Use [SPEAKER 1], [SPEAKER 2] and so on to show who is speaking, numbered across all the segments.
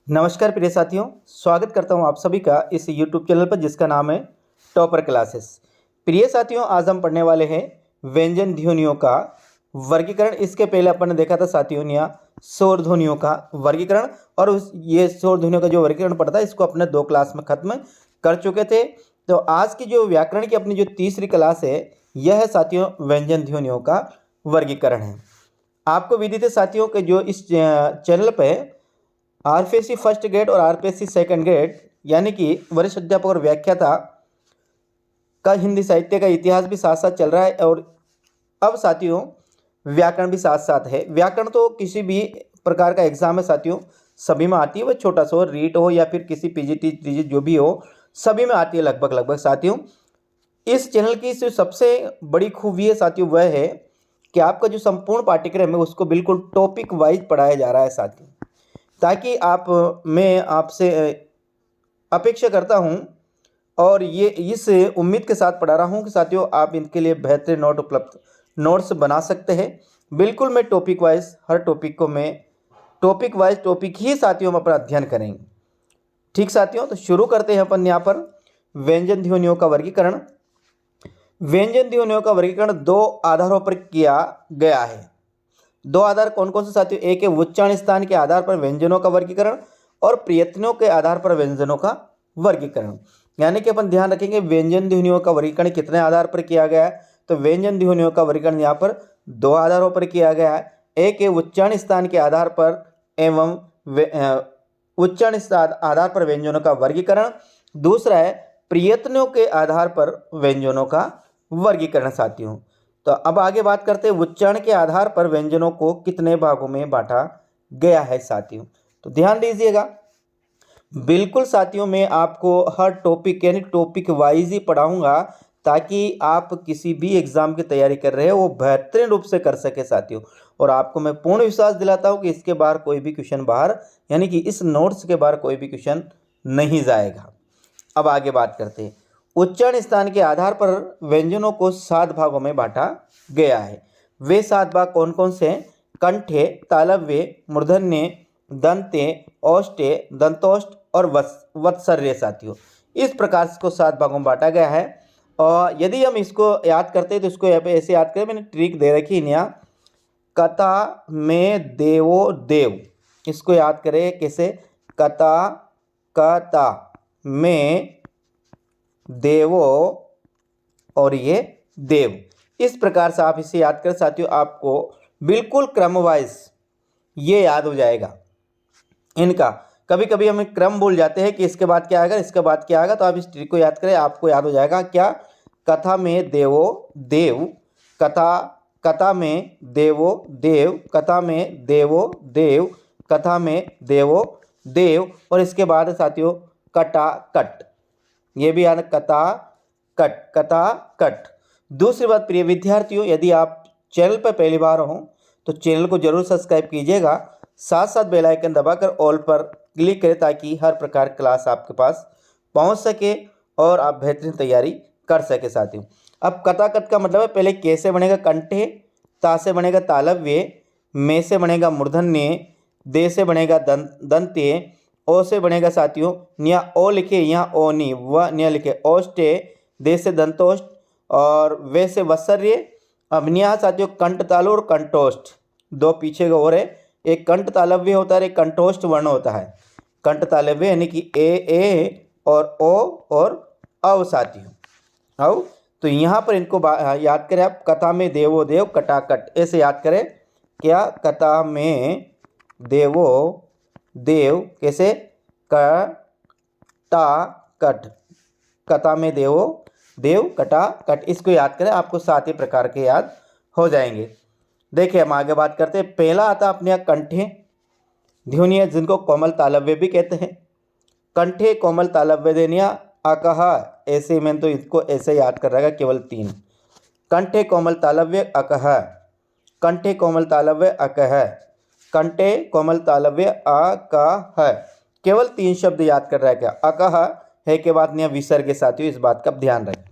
[SPEAKER 1] नमस्कार प्रिय साथियों, स्वागत करता हूं आप सभी का इस YouTube चैनल पर जिसका नाम है टॉपर क्लासेस। प्रिय साथियों, आज हम पढ़ने वाले हैं व्यंजन ध्वनियों का वर्गीकरण। इसके पहले अपन ने देखा था साथियों ने स्वर ध्वनियों का वर्गीकरण, और ये स्वर ध्वनियों का जो वर्गीकरण पढ़ा था इसको अपने 2 क्लास में खत्म कर चुके थे। तो आज की जो व्याकरण की अपनी जो तीसरी क्लास है, यह है साथियों व्यंजन ध्वनियों का वर्गीकरण है। आपको विदित है साथियों के जो इस चैनल पर आरपीएससी फर्स्ट ग्रेड और आरपीएससी सेकंड ग्रेड यानी कि वरिष्ठ अध्यापक और व्याख्याता का हिंदी साहित्य का इतिहास भी साथ साथ चल रहा है, और अब साथियों व्याकरण भी साथ साथ है। व्याकरण तो किसी भी प्रकार का एग्जाम है साथियों, सभी में आती है, वह छोटा सा हो, रीट हो या फिर किसी पीजीटी टीजी जो भी हो, सभी में आती है लगभग लगभग साथियों। इस चैनल की जो सबसे बड़ी खूबी है साथियों वह है कि आपका जो संपूर्ण पाठ्यक्रम है उसको बिल्कुल टॉपिक वाइज पढ़ाया जा रहा है साथियों, ताकि मैं आपसे अपेक्षा करता हूं और ये इस उम्मीद के साथ पढ़ा रहा हूं कि साथियों आप इनके लिए बेहतरीन नोट्स बना सकते हैं। बिल्कुल मैं टॉपिक वाइज हर टॉपिक को मैं टॉपिक ही साथियों हम अपना अध्ययन करेंगे। ठीक साथियों, तो शुरू करते हैं अपन यहाँ पर व्यंजन ध्वनियों का वर्गीकरण। व्यंजन ध्वनियों का वर्गीकरण 2 आधारों पर किया गया है। 2 आधार कौन कौन से साथियों? एक है उच्चारण स्थान के आधार पर व्यंजनों का वर्गीकरण और प्रयत्नों के आधार पर व्यंजनों का वर्गीकरण। यानी कि अपन ध्यान रखेंगे व्यंजन ध्वनियों का वर्गीकरण कितने आधार पर किया गया है। तो व्यंजन ध्वनियों का वर्गीकरण यहाँ पर 2 आधारों पर किया गया है। एक है उच्चारण स्थान के आधार पर एवं उच्चारण स्थान आधार पर व्यंजनों का वर्गीकरण। दूसरा है प्रयत्नों के आधार पर व्यंजनों का वर्गीकरण साथियों। तो अब आगे बात करते हैं उच्चारण के आधार पर व्यंजनों को कितने भागों में बांटा गया है साथियों। तो ध्यान दीजिएगा, बिल्कुल साथियों मैं आपको हर टॉपिक यानी टॉपिक वाइज ही पढ़ाऊंगा, ताकि आप किसी भी एग्जाम की तैयारी कर रहे हो वो बेहतरीन रूप से कर सके साथियों। और आपको मैं पूर्ण विश्वास दिलाता हूं कि इसके बाहर कोई भी क्वेश्चन बाहर यानी कि इस नोट्स के बाहर कोई भी क्वेश्चन नहीं जाएगा। अब आगे बात करते हैं उच्चारण स्थान के आधार पर व्यंजनों को 7 भागों में बांटा गया है। वे 7 भाग कौन कौन से हैं? कंठे, तालव्य, मूर्धन्य, दंते, औष्टे, दंतोष्ट और वत्सर्य साथियों। इस प्रकार से इसको 7 भागों में बांटा गया है। और यदि हम इसको याद करते हैं तो इसको यहाँ पे ऐसे याद करें, मैंने ट्रिक दे रखी है यहाँ, कथा में देवो देव। इसको याद करें कैसे? कथा कथा में देवो और ये देव। इस प्रकार से आप इसे याद करें साथियों, आपको बिल्कुल क्रम वाइज ये याद हो जाएगा इनका। कभी कभी हम क्रम भूल जाते हैं कि इसके बाद क्या आएगा इसके बाद क्या आएगा, तो आप इस ट्रिक को याद करें, आपको याद हो जाएगा क्या? कथा में देवो देव, कथा कथा में देवो देव, कथा में देवो देव, कथा में देवो देव। और इसके बाद साथियों कटा कट, ये भी याद, कथा कट। दूसरी बात प्रिय विद्यार्थियों, यदि आप चैनल पर पहली बार हो तो चैनल को जरूर सब्सक्राइब कीजिएगा, साथ साथ बेल आइकन दबाकर ऑल पर क्लिक करें ताकि हर प्रकार की क्लास आपके पास पहुंच सके और आप बेहतरीन तैयारी कर सके साथियों। अब कथाकथ का मतलब है, पहले के से बनेगा कंठे, ता से बनेगा तालव्य, में से बनेगा मूर्धन्य, दे से बनेगा दंत्य, ओ से बनेगा साथियों निया ओ लिखे यहाँ ओ नी व निया लिखे ओष्टे, दे से दंतोष्ट और वे से वत्सर्य। अब निया साथियों कंठ तालु और कंठोष्ट, 2 पीछे का और है, एक कंठ तालव्य होता है, एक कंठोष्ट वर्ण होता है। कंठ तालव्य यानी कि ए और ओ और अव साथियों, अव। तो यहाँ पर इनको याद करें आप, कथा में देवो देव कटाकट, ऐसे याद करें क्या? कथा में देवो देव कैसे? कटा कट, कथा में देवो देव कटा कट, इसको याद करें, आपको 7 ही प्रकार के याद हो जाएंगे। देखिए हम आगे बात करते हैं। पहला आता अपने यहाँ कंठे ध्वनियाँ, जिनको कोमल तालव्य भी कहते हैं। कंठे कोमल तालव्य ध्वनियाँ अकह, ऐसे में तो इसको ऐसे याद कर रहेगा, केवल 3 कंठे कोमल तालव्य अकह, कंठे कोमल तालव्य अकह, कंठे कोमल तालव्य अकह, केवल 3 शब्द याद कर रहा है क्या? अकह है के बाद निया विसर्ग के साथियों, इस बात का ध्यान रखें।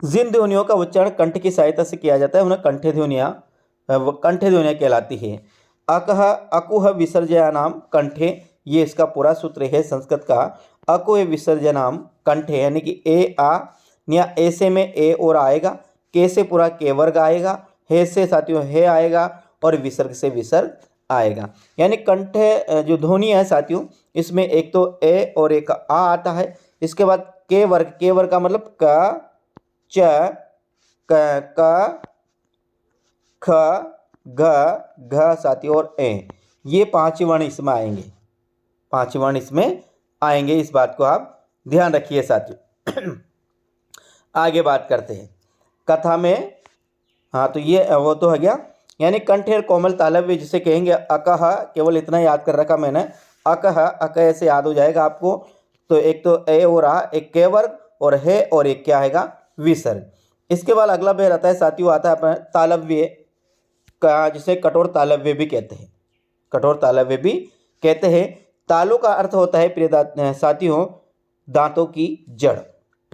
[SPEAKER 1] जिन ध्वनियों का उच्चारण कंठ की सहायता से किया जाता है उन्हें कंठे ध्वनियाँ कहलाती है। अकह अकुह विसर्जया नाम कंठे ये इसका पूरा सूत्र है संस्कृत का। अ को ए विसर्जनाम कंठ है, यानी कि ए आ या ऐसे में ए और आएगा, के से पूरा के वर्ग आएगा, हे से साथियों हे आएगा और विसर्ग से विसर्ग आएगा। यानी कंठ जो ध्वनि है साथियों, इसमें एक तो ए और एक आ आता है। इसके बाद के वर्ग का मतलब क च क ख घ घ साथियों और ए, ये 5 वर्ण इसमें आएंगे, 5 वर्ण इसमें आएंगे। इस बात को आप ध्यान रखिए साथियों। आगे बात करते हैं कथा में। हाँ, तो ये वो तो हो गया, यानी कंठ और कोमल तालव्य जिसे कहेंगे अकह, केवल इतना याद कर रखा मैंने, अकह अकह से याद हो जाएगा आपको। तो एक तो ए और आ, एक के वर्ग और है और एक क्या आएगा विसर्ग। इसके बाद अगला पैर आता है साथियों, आता है अपना तालव्य का, जिसे कठोर तालव्य भी कहते हैं, कठोर तालव्य भी कहते हैं। तालु का अर्थ होता है प्रिय साथियों दांतों की जड़।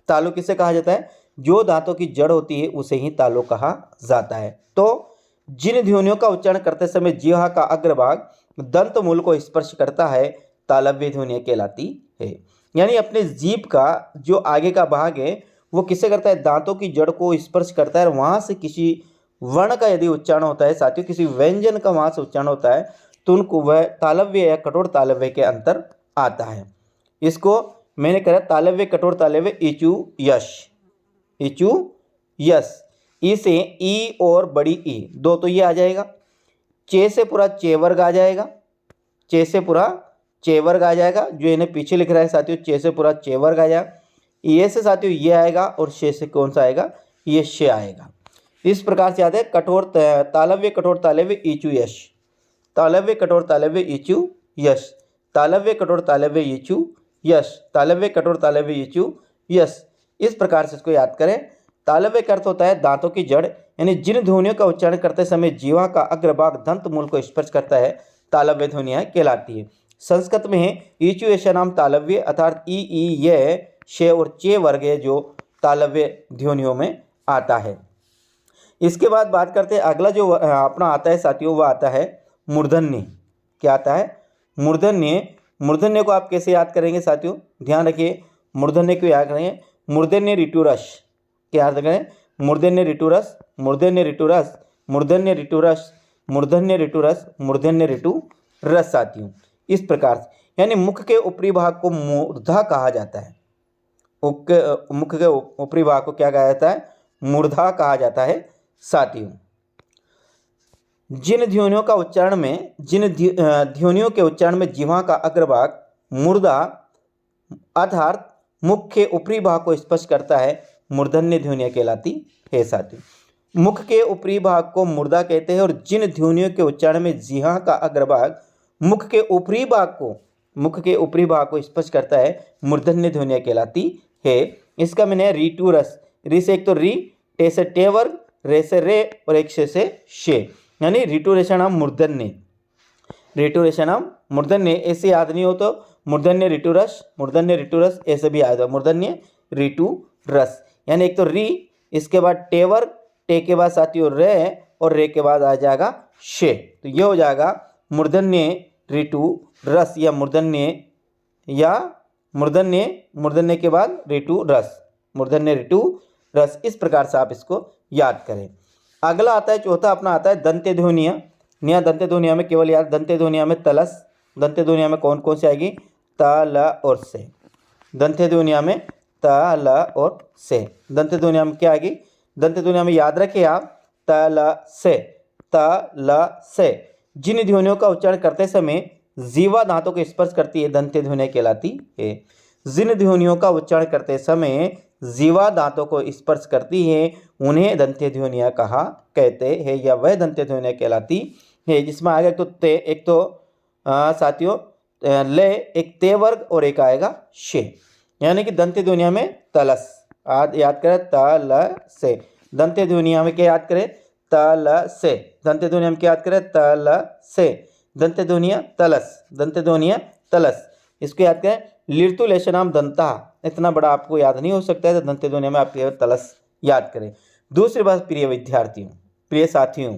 [SPEAKER 1] तालु किसे कहा जाता है? जो दांतों की जड़ होती है उसे ही तालु कहा जाता है। तो जिन ध्वनियों का उच्चारण करते समय जिह्वा का अग्रभाग दंत मूल को स्पर्श करता है, तालव्य ध्वनियाँ कहलाती है। यानी अपने जीभ का जो आगे का भाग है वो किसे करता है? दांतों की जड़ को स्पर्श करता है, और वहाँ से किसी वर्ण का यदि उच्चारण होता है साथियों, किसी व्यंजन का वहाँ से उच्चारण होता है, तो उनको वह तालव्य या कठोर तालव्य के अंतर आता है। इसको मैंने कहा तालव्य कठोर तालव्य इचु यश, इचु यश। ई से ई और बड़ी ई दो तो ये आ जाएगा। चे से पूरा चे वर्ग आ जाएगा, चे से पूरा चे वर्ग आ जाएगा, जो इन्हें पीछे लिख रहा है साथियों, चे से पूरा चे वर्ग आ जाएगा। ये से साथियों ये आएगा, और शे से कौन सा आएगा? ये शे आएगा। इस प्रकार से आता है कठोर तालव्य कठोर तालव्य इचु यश, तालव्य कठोर तालव्य इचु यश, तालव्य कठोर तालव्य इचु यश, तालव्य कठोर तालव्य इचु यश। इस प्रकार से इसको याद करें। तालव्य का अर्थ होता है दांतों की जड़, यानी जिन ध्वनियों का उच्चारण करते समय जीवा का अग्रभाग दंत मूल को स्पर्श करता है, तालव्य ध्वनियाँ कहलाती है। संस्कृत में है इचु यश नाम तालव्य, अर्थात ई ये शे और चे वर्ग है जो तालव्य ध्वनियों में आता है। इसके बाद बात करते हैं अगला जो अपना आता है साथियों, वह आता है मूर्धन्य। क्या आता है? मूर्धन्य। मूर्धन्य को आप कैसे याद करेंगे साथियों? ध्यान रखिए, मूर्धन्य को याद करेंगे मूर्धन्य ऋतुरस। क्या याद करें? मूर्धन्य ऋतुरस, मूर्धन्य ऋतुरस, मूर्धन्य ऋतुरस, मूर्धन्य ऋतुरस, मूर्धन्य ऋतुरस साथियों। इस प्रकार से, यानी मुख के ऊपरी भाग को मूर्धा कहा जाता है। मुख के ऊपरी भाग को क्या कहा जाता है? मूर्धा कहा जाता है साथियों। जिन ध्वनियों का उच्चारण में ध्वनियों के उच्चारण में जिह्वा का अग्रभाग मूर्धा अर्थात मुख के ऊपरी भाग को स्पर्श करता है, मूर्धन्य ध्वनियाँ कहलाती है साथियों। मुख के ऊपरी भाग को मूर्धा कहते हैं, और जिन ध्वनियों के उच्चारण में जिह्वा का अग्रभाग मुख के ऊपरी भाग को स्पर्श करता है, मूर्धन्य ध्वनियाँ कहलाती है। इसका मैंने ऋतुरस, रि से एक तो रि, टे से टे वर्ग, रे से रे और एक से शे, यानी ऋतुरेशनाम मूर्धन्य, ऋतुरेशनाम मूर्धन्य। ऐसे याद नहीं हो तो मूर्धन्य ऋतुरस, मूर्धन्य ऋतुरस ऐसे भी याद हो, मूर्धन्य ऋतुरस। यानी एक तो रि, इसके बाद टे वर्ग, टे के बाद साथियों रे, और रे के बाद आ जाएगा शे, तो ये हो जाएगा मूर्धन्य ऋतुरस या मूर्धन्य मूर्धन्य के बाद ऋतुरस, मूर्धन्य ऋतुरस। इस प्रकार से आप इसको याद करें। अगला आता है चौथा अपना आता है दंत्य ध्वनियाँ। नया दंत्य ध्वनियाँ में केवल याद, दंत्य ध्वनियाँ में तलस, दंत्य ध्वनियाँ में कौन कौन सी आएगी? त ल और से। दंत्य ध्वनियाँ में त ल और से। दंत्य ध्वनियाँ में क्या आएगी? दंत्य ध्वनियाँ में याद रखिए आप, त ल से, त ल से। जिन ध्वनियों का उच्चारण करते समय जीवा दांतों को स्पर्श करती है, दंत्य ध्वनियाँ कहलाती है। जिन ध्वनियों का उच्चारण करते समय जीवा दांतों को स्पर्श करती है, उन्हें दंत्य ध्वनियाँ कहा कहते हैं, या वह दंत्य ध्वनियाँ कहलाती है। जिसमें आएगा एक तो साथियों ले, एक ते वर्ग और एक आएगा शे, यानी कि दंत्य ध्वनियाँ में तलस। याद करें त ल से। दंत्य ध्वनियाँ में क्या याद करें? त ल से। दंत्य ध्वनियाँ में क्या याद करें? त ल से। दंत्य ध्वनियाँ तलस, दंत्य ध्वनियाँ तलस। इसको याद करें लीर्तुलेशनाम दंता। इतना बड़ा आपको याद नहीं हो सकता है, तो दंत्य ध्वनियाँ में आप केवल तलस याद करें। दूसरी बात प्रिय विद्यार्थियों, प्रिय साथियों,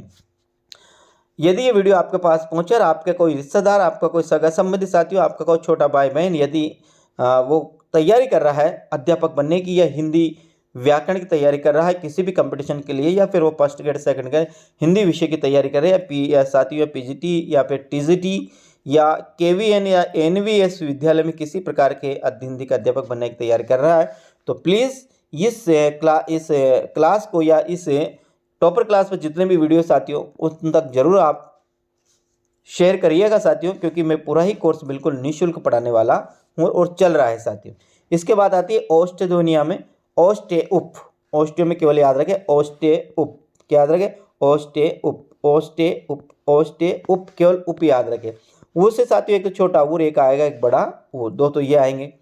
[SPEAKER 1] यदि ये वीडियो आपके पास पहुंचे और आपके कोई रिश्तेदार, आपका कोई सगा संबंधी साथियों, आपका कोई छोटा भाई बहन यदि वो तैयारी कर रहा है अध्यापक बनने की या हिंदी व्याकरण की तैयारी कर रहा है किसी भी कंपटीशन के लिए, या फिर वो first grade second grade Hindi विषय की तैयारी कर रहे हैं या साथियों या पीजीटी या फिर टीजीटी या केवीएन या एनवीएस विद्यालय में किसी प्रकार के हिंदी का अध्यापक बनने की तैयारी कर रहा है, तो प्लीज़ इस क्लास को या इस टॉपर क्लास पर जितने भी वीडियो साथियों उन तक जरूर आप शेयर करिएगा साथियों, क्योंकि मैं पूरा ही कोर्स बिल्कुल निःशुल्क पढ़ाने वाला हूँ और चल रहा है साथियों। इसके बाद आती है ओष्ट ध्वनिया में ओष्टे उप। ओष्टे में केवल याद रखें ओष्टे उप, क्या याद रखें ओष्टे उप, ओष्टे उप, ओष्टे उप, केवल उप याद रखें। उससे साथियों एक तो छोटा वो, एक आएगा एक बड़ा वो, दो तो ये आएंगे।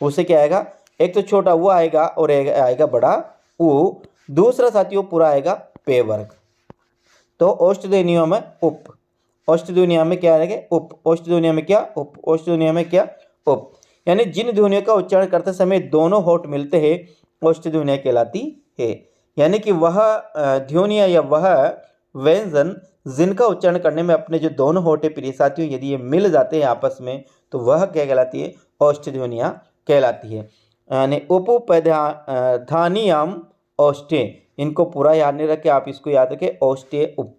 [SPEAKER 1] उससे क्या आएगा, एक तो छोटा वो आएगा और एक आएगा बड़ा वो। दूसरा साथियों पूरा आएगा पे वर्ग। तो ओष्ट ध्वनियों में उप, ओष्ट ध्वनिया में क्या आएगा उप, ओष्ट ध्वनिया में क्या उप, ओष्ट ध्वनिया में क्या उप। यानी जिन ध्वनियों का उच्चारण करते समय दोनों होंठ मिलते हैं ओष्ट ध्वनिया कहलाती है। यानी कि वह ध्वनिया या वह व्यंजन जिनका उच्चारण करने में अपने जो दोनों होंठ है प्रिय साथियों यदि ये मिल जाते हैं आपस में तो वह क्या कहलाती है, ओष्ठ ध्वनिया कहलाती है। यानी उपपधानियाम ओष्ठे, इनको पूरा याद नहीं रखें आप, इसको याद रखें ओष्ठे उप,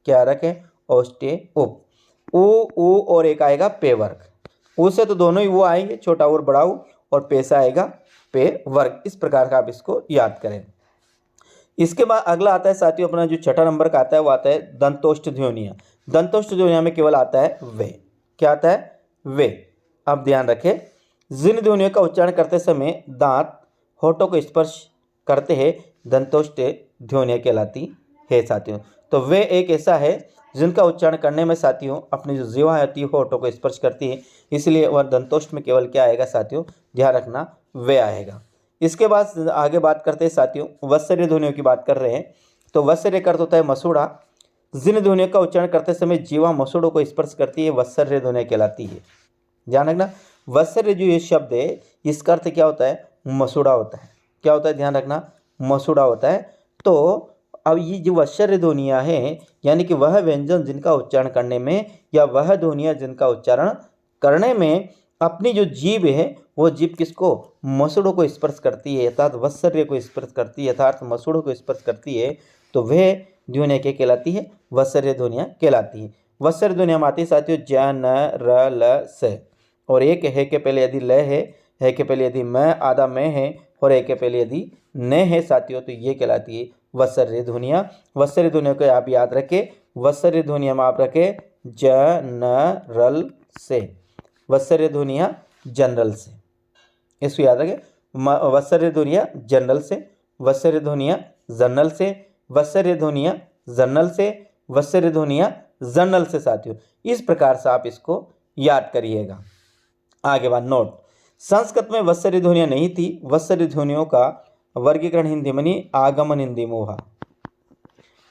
[SPEAKER 1] क्या रखें ओष्ठे उप। उ और एक आएगा पे वर्ग, उससे तो दोनों ही वो आएंगे, छोटा और बड़ा उ, और पैसा आएगा पे वर्ग। इस प्रकार का आप इसको याद करें। इसके बाद अगला आता है साथियों अपना जो छठा नंबर का आता है वो आता है दंतोष्ठ ध्वनिया। दंतोष्ठ ध्वनिया में केवल आता है वे, क्या आता है वे। अब ध्यान रखें जिन ध्वनियों का उच्चारण करते समय दांत होठों को स्पर्श करते हैं दंतोष्ठ ध्वनिया कहलाती है साथियों। तो वे एक ऐसा है जिनका उच्चारण करने में साथियों अपनी जो जीवा होती है होठों को स्पर्श करती है, इसलिए वह दंतोष्ठ में केवल क्या आएगा साथियों, ध्यान रखना वे आएगा। इसके बाद आगे बात करते हैं साथियों वत्सर्य ध्वनियों की बात कर रहे हैं। तो वत्सर्य का अर्थ होता है मसूड़ा। जिन ध्वनियों का उच्चारण करते समय जीवा मसूड़ों को स्पर्श करती है वत्सर्य ध्वनिया कहलाती है। ध्यान रखना वत्सर्य जो ये शब्द है इसका अर्थ क्या होता है, मसूड़ा होता है। क्या होता है, ध्यान रखना मसूड़ा होता है। तो अब ये जो वत्सर्य ध्वनियाँ हैं यानी कि वह व्यंजन जिनका उच्चारण करने में या वह ध्वनियाँ जिनका उच्चारण करने में अपनी जो जीभ है वो जीभ किसको, मसूड़ों को स्पर्श करती है, अर्थात वत्सर्य को स्पर्श करती है, अर्थात मसूड़ों को स्पर्श करती है, तो वह ध्वनियाँ क्या कहलाती है, वत्सर्य ध्वनियाँ कहलाती है। वत्सर्य ध्वनियाँ आती है साथियों ज न र ल स, और एक है के पहले यदि ल है के पहले यदि म आधा में है और एक के पहले यदि न है साथियों तो ये कहलाती है वत्सर्य ध्वनियाँ। वत्सर्य ध्वनियों को आप याद रखें, वत्सर्य ध्वनियाँ में आप रखें ज न रल से, वत्सर्य ध्वनियाँ जनरल से, इसको याद रखें। वत्सर्य ध्वनियाँ जनरल से, वत्सर्य ध्वनियाँ जनरल से, वत्सर्य ध्वनियाँ जनरल से, वत्सर्य ध्वनियाँ जनरल से साथियों। इस प्रकार से आप इसको याद करिएगा। आगे बात नोट, संस्कृत में वत्सर्य ध्वनियाँ नहीं थी। वत्सर्य ध्वनियों का वर्गीकरण हिंदी में नहीं, आगमन हिंदी में हुआ।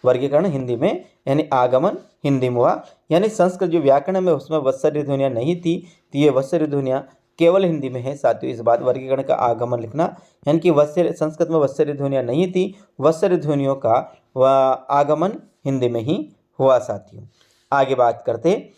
[SPEAKER 1] वर्गीकरण हिंदी में यानी आगमन हिंदी में हुआ, यानी संस्कृत जो व्याकरण में उसमें वत्सर्य ध्वनियाँ नहीं थी, तो ये वत्सर्य ध्वनियाँ केवल हिंदी में है साथियों। इस बात वर्गीकरण का आगमन लिखना, यानी कि वत्सर्य संस्कृत में वत्सर्य ध्वनियाँ नहीं थी, वत्सर्य ध्वनियों का आगमन हिंदी में ही हुआ साथियों। आगे बात करते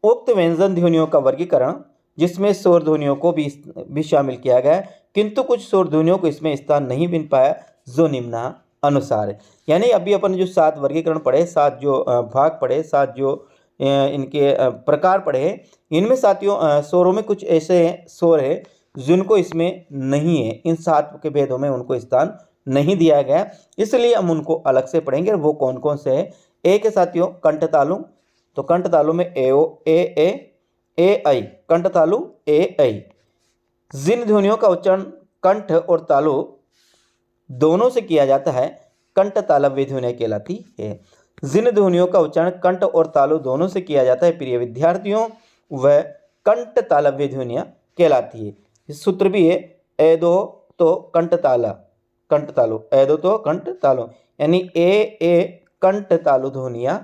[SPEAKER 1] उक्त व्यंजन ध्वनियों का वर्गीकरण जिसमें स्वर ध्वनियों को भी शामिल किया गया है, किंतु कुछ स्वर ध्वनियों को इसमें स्थान नहीं मिल पाया जो निम्न अनुसार है। यानी अभी अपन जो 7 वर्गीकरण पढ़े, 7 जो भाग पढ़े, 7 जो इनके प्रकार पढ़े, इनमें साथियों स्वरों में कुछ ऐसे स्वर है जिनको इसमें नहीं है, इन 7 के भेदों में उनको स्थान नहीं दिया गया, इसलिए हम उनको अलग से पढ़ेंगे। वो कौन कौन से है, एक है साथियों कंठ तालु। तो कंठ तालु में ए आई, कंठ तालु ए आई। जिन ध्वनियों का उच्चारण कंठ और तालु दोनों से किया जाता है कंठ तालव्य ध्वनियाँ कहलाती है। जिन ध्वनियों का उच्चारण कंठ और तालु दोनों से किया जाता है प्रिय विद्यार्थियों वह कंठ तालव्य ध्वनियाँ कहलाती है। इस सूत्र भी है एदो तो कंठ ताला, कंठ तालु, एदो तो कंठ तालु, यानी ए कंठ तालु ध्वनियाँ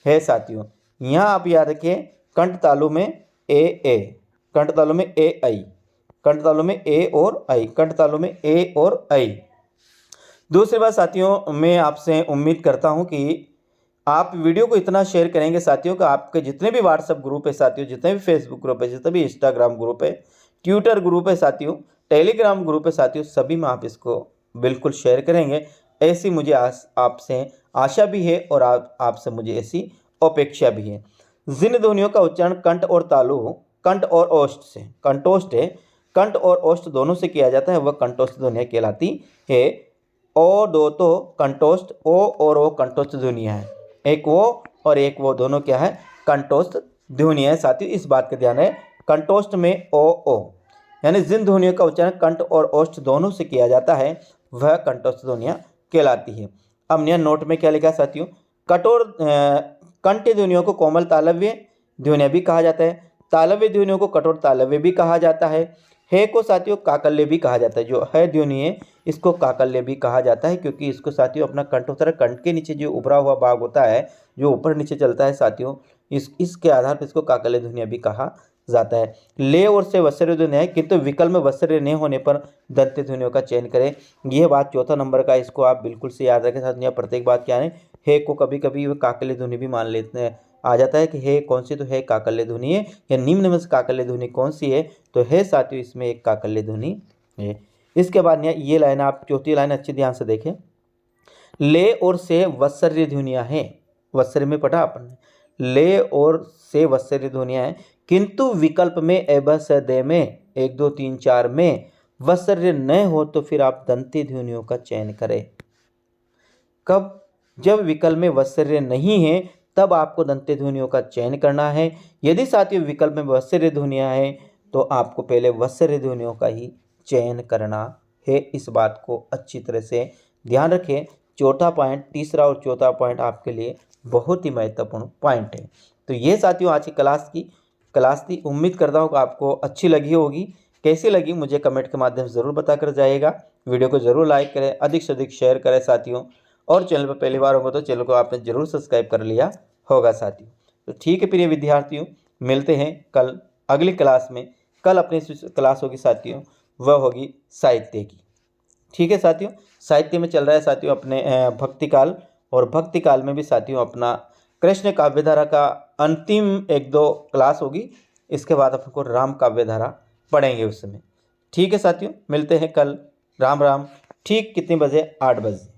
[SPEAKER 1] है साथियों। यहाँ आप याद रखिए कंठ तालु में ए, कंठ तालु में ए आई, कंठ तालु में ए और आई, कंठ तालु में ए और आई। दूसरी बात साथियों मैं आपसे उम्मीद करता हूँ कि आप वीडियो को इतना शेयर करेंगे साथियों कि आपके जितने भी व्हाट्सएप ग्रुप है साथियों, जितने भी फेसबुक ग्रुप है, जितने भी इंस्टाग्राम ग्रुप है, ट्विटर ग्रुप है साथियों, टेलीग्राम ग्रुप है साथियों, सभी में आप इसको बिल्कुल शेयर करेंगे। ऐसी मुझे आपसे आशा भी है और आपसे मुझे ऐसी अपेक्षा भी है। जिन ध्वनियों का उच्चारण कंठ और तालु, कंठ और ओष्ठ से, कंठोष्ठ है, कंठ और ओष्ठ दोनों से किया जाता है, वह कंठोष्ठ ध्वनियाँ कहलाती है। ओ दो तो कंठोष्ठ, ओ और ओ कंठोष्ठ ध्वनियाँ है। एक वो और एक वो दोनों क्या है, कंठोष्ठ ध्वनियाँ है साथियों, इस बात का ध्यान है। कंठोष्ठ में ओ यानी जिन ध्वनियों का उच्चारण कंठ और ओष्ठ दोनों से किया जाता है वह कंठोष्ठ ध्वनियाँ कहलाती है। अब यह नोट में क्या लिखा है साथियों, कंठ ध्वनियों को कोमल तालव्य ध्वनियाँ भी कहा जाता है, तालव्य ध्वनियों को कठोर तालव्य भी कहा जाता है को साथियों काकल्य भी कहा जाता है। जो है ध्वनि है इसको काकल्य भी कहा जाता है, क्योंकि इसको साथियों अपना कंठ होता है, कंठ के नीचे जो उभरा हुआ भाग होता है जो ऊपर नीचे चलता है साथियों, इसके आधार पर इसको काकल्य ध्वनियाँ भी कहा जाता है। ले और से वस्त्र ध्वनि है, किंतु विकल्प में वस्त्र नहीं होने पर दंत ध्वनियों का चयन करें। यह बात चौथा नंबर का, इसको आप बिल्कुल से याद रखें साथियों। प्रत्येक बात क्या है को कभी कभी वह काकल्य ध्वनि भी मान लेते हैं, आ जाता है कि है कौन सी, तो है काकल्य ध्वनि है, या निम्न में से काकल्य ध्वनि कौन सी है, तो है साथियों इसमें एक काकल्य ध्वनि है। इसके बाद ये लाइन, आप चौथी लाइन अच्छी ध्यान से देखें, ले और से वत्सर्य ध्वनियाँ हैं, वत्सर्य में पढ़ा अपन, ले और से वत्सर्य ध्वनियाँ हैं, किंतु विकल्प में ए ब स दे में 1 2 3 4 में वत्सर्य न हो तो फिर आप दंती ध्वनियों का चयन करें। कब? जब विकल्प में वत्सर्य नहीं है तब आपको दंत्य ध्वनियों का चयन करना है। यदि साथियों विकल्प में वत्सर्य ध्वनियाँ हैं तो आपको पहले वत्सर्य ध्वनियों का ही चयन करना है। इस बात को अच्छी तरह से ध्यान रखें। चौथा पॉइंट, तीसरा और चौथा पॉइंट आपके लिए बहुत ही महत्वपूर्ण पॉइंट है। तो ये साथियों आज की क्लास थी। उम्मीद करता हूँ कि आपको अच्छी लगी होगी। कैसी लगी मुझे कमेंट के माध्यम से ज़रूर बताकर जाइएगा। वीडियो को ज़रूर लाइक करें, अधिक से अधिक शेयर करें साथियों, और चैनल पर पहली बार होगा तो चैनल को आपने ज़रूर सब्सक्राइब कर लिया होगा साथियों। तो ठीक है प्रिय विद्यार्थियों, मिलते हैं कल अगली क्लास में। कल अपनी क्लास होगी साथियों, वह होगी साहित्य की। ठीक है साथियों, साहित्य में चल रहा है साथियों अपने भक्ति काल, और भक्ति काल में भी साथियों अपना कृष्ण काव्यधारा का अंतिम 1-2 क्लास होगी। इसके बाद अपन को राम काव्यधारा पढ़ेंगे उस समय। ठीक है साथियों, मिलते हैं कल। राम राम। ठीक कितने बजे? 8 बजे।